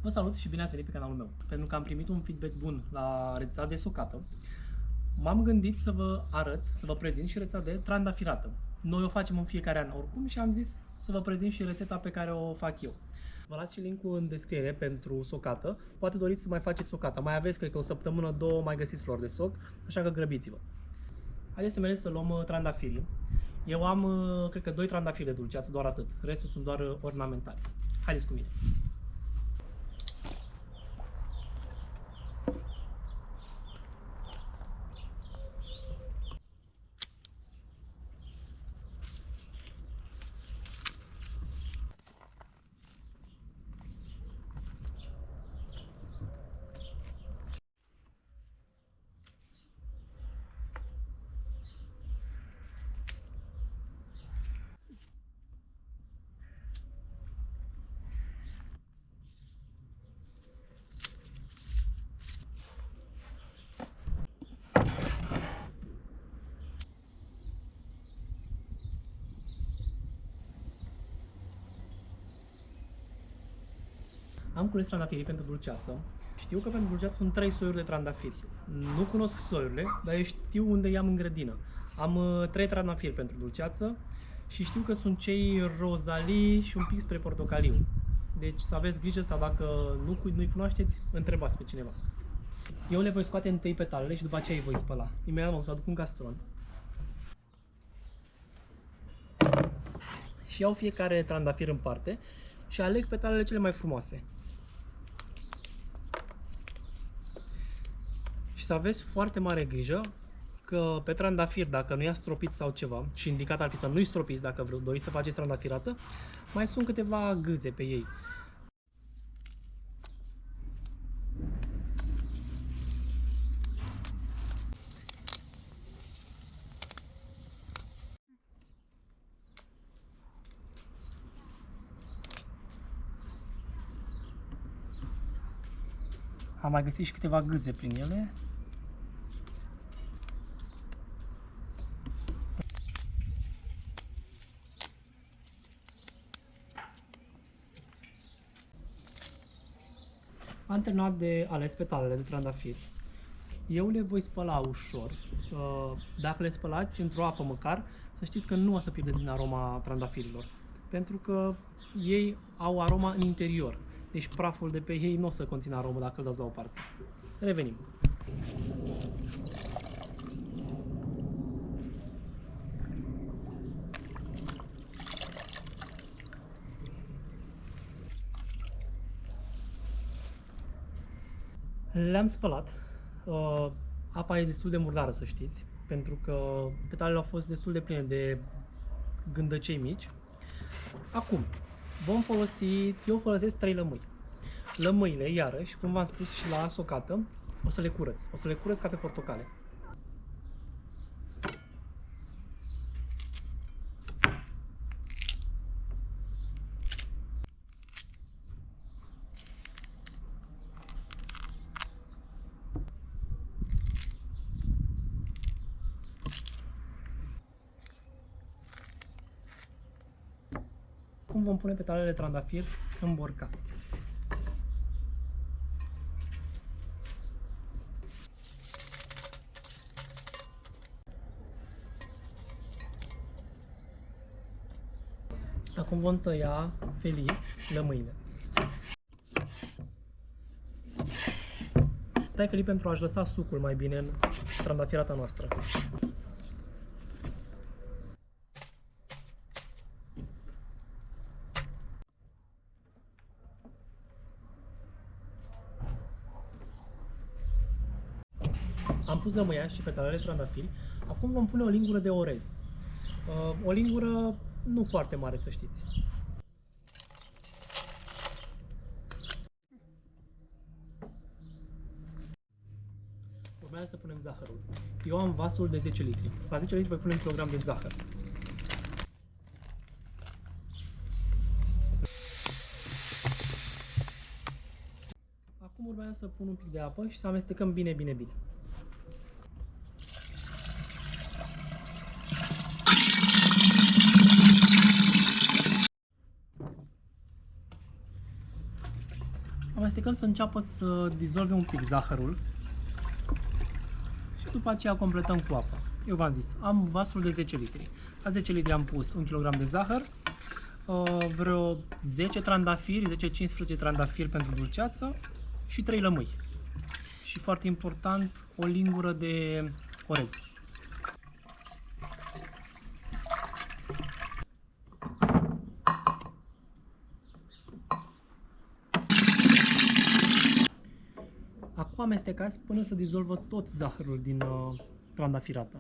Vă salut și bine ați venit pe canalul meu. Pentru că am primit un feedback bun la rețeta de socată, m-am gândit să vă arăt, să vă prezint și rețeta de trandafirată. Noi o facem în fiecare an oricum și am zis să vă prezint și rețeta pe care o fac eu. Vă las și linkul în descriere pentru socată. Poate doriți să mai faceți socată. Mai aveți, cred că o săptămână, două, mai găsiți flori de soc, așa că grăbiți-vă. Haideți să mergem să luăm trandafirii. Eu am, cred că, 2 trandafiri de dulceață, doar atât. Restul sunt doar ornamentali. Haideți cu mine. Am cules trandafirii pentru dulceață. Știu că pentru dulceață sunt 3 soiuri de trandafiri. Nu cunosc soiurile, dar eu știu unde i-am în grădină. Am 3 trandafiri pentru dulceață și știu că sunt cei rozalii și un pic spre portocaliu. Deci să aveți grijă sau dacă nu-i cunoașteți, întrebați pe cineva. Eu le voi scoate întâi petalele și după aceea îi voi spăla. Imediat o să aduc un castron. Și iau fiecare trandafir în parte și aleg petalele cele mai frumoase. Și să aveți foarte mare grijă că pe trandafir, dacă nu i-a stropit sau ceva, și indicat ar fi să nu-i stropiți dacă doriți să faceți trandafirată, mai sunt câteva gâze pe ei. Am mai găsit și câteva gâze prin ele. Am terminat de ales petalele de trandafiri. Eu le voi spăla ușor. Dacă le spălați într-o apă măcar, să știți că nu o să pierdeți din aroma trandafirilor. Pentru că ei au aroma în interior. Deci praful de pe ei nu o să conțină aromă dacă îl dați la o parte. Revenim. Le-am spălat. Apa e destul de murdară, să știți, pentru că petalele au fost destul de pline de gândăcei mici. Acum, eu folosesc 3 lămâi. Lămâile, iarăși, cum v-am spus și la socată, o să le curăț. O să le curăț ca pe portocale. Acum vom pune petalele de trandafir în borcan. Acum vom tăia felii lămâile. Tai felii pentru a-și lăsa sucul mai bine în trandafirata noastră. Am pus lămâia și petalele de trandafiri. Acum vom pune o lingură de orez. O lingură nu foarte mare, să știți. Urmează să punem zahărul. Eu am vasul de 10 litri. La 10 litri voi pune 1 kg de zahăr. Acum urmează să pun un pic de apă și să amestecăm bine. Amestecăm să înceapă să dizolve un pic zahărul și după aceea completăm cu apă. Eu v-am zis, am vasul de 10 litri. La 10 litri am pus 1 kg de zahăr, vreo 10 trandafiri, 10-15 trandafiri pentru dulceață și 3 lămâi. Și foarte important, o lingură de orez. Acum amestecați până să dizolvă tot zahărul din trandafirată.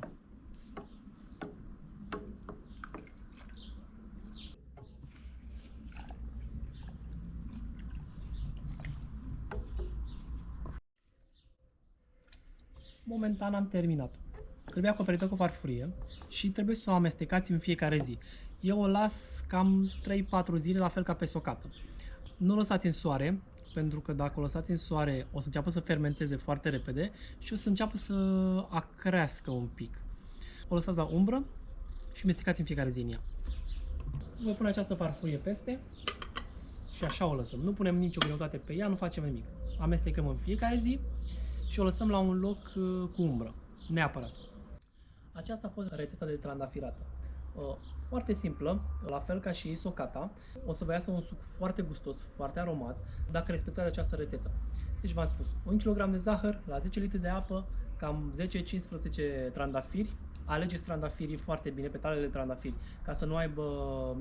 Momentan am terminat. Trebuie acoperită cu farfurie și trebuie să o amestecați în fiecare zi. Eu o las cam 3-4 zile, la fel ca pe socată. Nu o lăsați în soare, pentru că dacă o lăsați în soare o să înceapă să fermenteze foarte repede și o să înceapă să acrească un pic. O lăsați la umbră și mestecați în fiecare zi în ea. Voi pune această farfurie peste și așa o lăsăm. Nu punem nicio greutate pe ea, nu facem nimic. Amestecăm în fiecare zi și o lăsăm la un loc cu umbră, neapărat. Aceasta a fost rețeta de trandafirată. Foarte simplă, la fel ca și socata. O să vă iasă un suc foarte gustos, foarte aromat, dacă respectați această rețetă. Deci v-am spus, 1 kg de zahăr la 10 litri de apă, cam 10-15 trandafiri. Alegeți trandafirii foarte bine, petalele de trandafiri, ca să nu aibă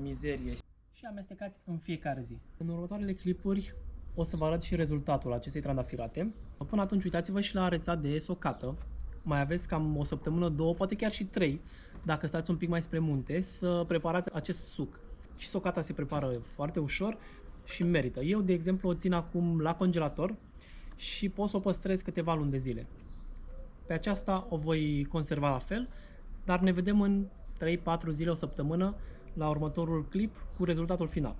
mizerie. Și amestecați în fiecare zi. În următoarele clipuri o să vă arăt și rezultatul acestei trandafirate. Până atunci uitați-vă și la rețeta de socată. Mai aveți cam o săptămână, 2, poate chiar și 3, dacă stați un pic mai spre munte, să preparați acest suc. Și socata se prepară foarte ușor și merită. Eu, de exemplu, o țin acum la congelator și pot să o păstrez câteva luni de zile. Pe aceasta o voi conserva la fel, dar ne vedem în 3-4 zile, o săptămână, la următorul clip cu rezultatul final.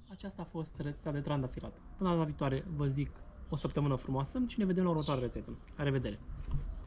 Aceasta a fost rețeta de trandafirată. Până la viitoare vă zic o săptămână frumoasă și ne vedem la următoarea rețetă. La revedere!